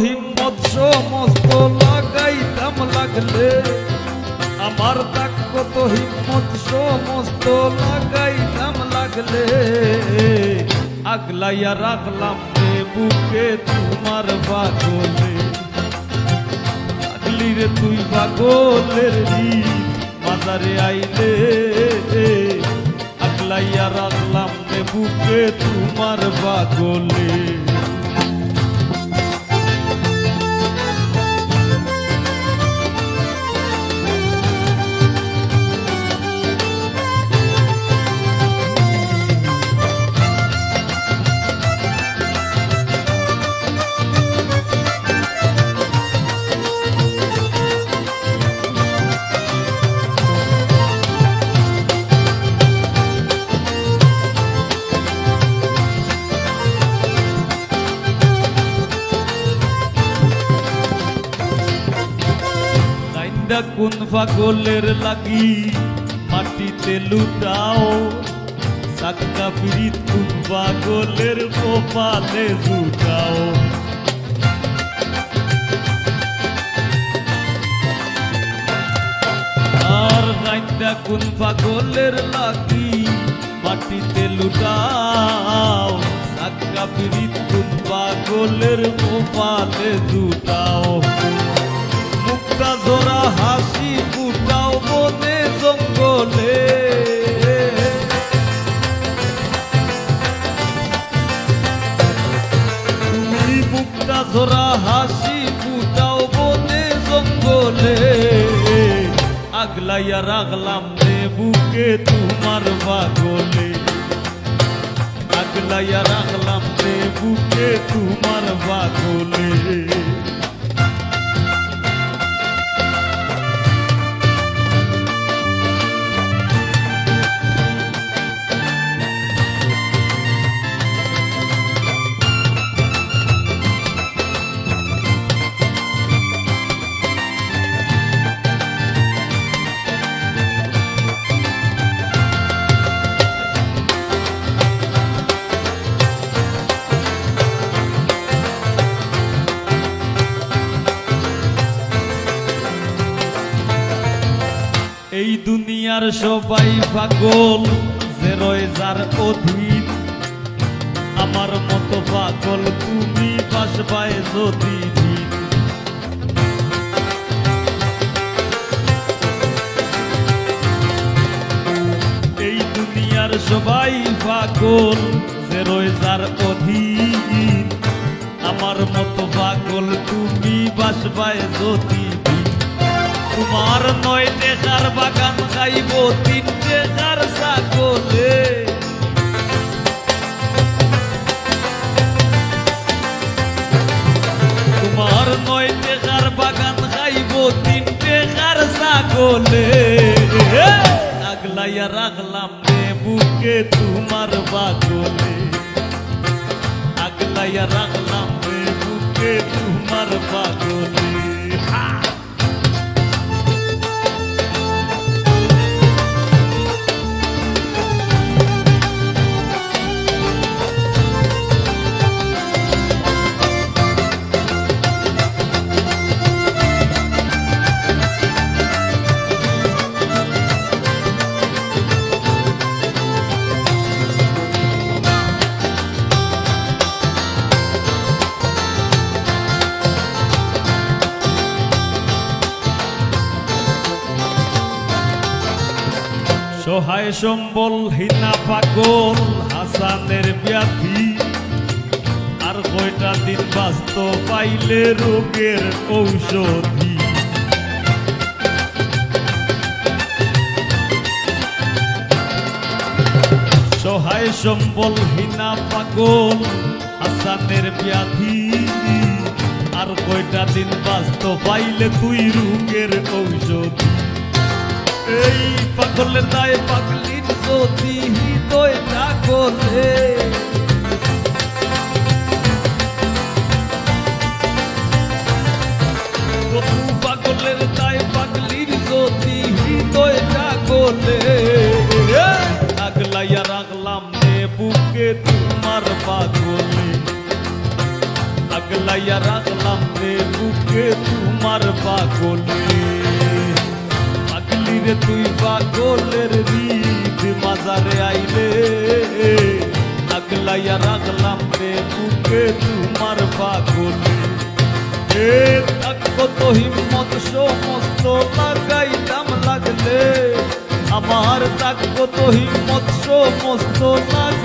হিম্মত সমস্ত লাগাইতাম লাগলে, আমার তাক কত হিম্মত সমস্ত লাগাইতাম লাগলে, আগলাইয়া রাখলাম রে বুকে তোমার পাগলে। আগলি রে তুই পাগলের মাজারে আইলে, আগলাইয়া রাখলাম রে বুকে তোমার পাগলে। কোন পাগলের লাগি মাটিতে লুটাও, সাক্কা পিরিত কোন পাগলের কপালে জুটাও। আর গাইন্দা কোন পাগলের লাগি মাটিতে লুটাও, সাক্কা পিরিত কোন পাগলের কপালে জুটাও। মুক্তা জোড়া হাসি ফুটাও বনে জঙ্গলে, তুমি মুক্তা জোড়া হাসি ফুটাও বনে জঙ্গলে, আগলাইয়া রাখলাম রে বুকে তোমার পাগলে, আগলাইয়া রাখলাম রে বুকে তোমার পাগলে। এই দুনিয়ার সবাই পাগল যে রয় যার অধীন, আমার মতো পাগল তুমি বাসবায় যদি দিন। এই দুনিয়ার সবাই পাগল যে রয় যার অধীন, আমার মতো পাগল তুমি বাসবায় যদি দিন। তোমার 9 টাকার বাগান খাইব 3 টাকার ছাগলে, তোমার 9 টাকার বাগান খাইব 3 টাকার ছাগলে, আগলাইয়া রাখলাম রে বুকে তোমার পাগলে, আগলাইয়া রাখলাম রে বুকে তোমার পাগলে। সহায় সম্বল হীনা পাগল হাসানের ব্যাধি, আর কয়টা দিন বাঁচত পাইলে রোগের ঔষধি। সহায় সম্বল হীনা পাগল হাসানের ব্যাধি, আর কয়টা দিন বাঁচত পাইলে তুই রোগের ঔষধি। এই পাগলের দায় পাগলির যদি হৃদয় না গলে, পাগলের দায় পাগলির যদি হৃদয় না গলে, আগলাইয়া রাখলাম রে বুকে তোমার পাগলে, আগলাইয়া রাখলাম রে বুকে তোমার পাগলে পাগলি রে তুই পাগলের হৃদ মাজারে আইলে আগলাইয়া রাখলাম রে বুকে তোমার পাগলে এ থাকো তো হিম্মত সমস্ত লাগাইতাম লাগলে আমার থাকো তো হিম্মত সমস্ত লাগা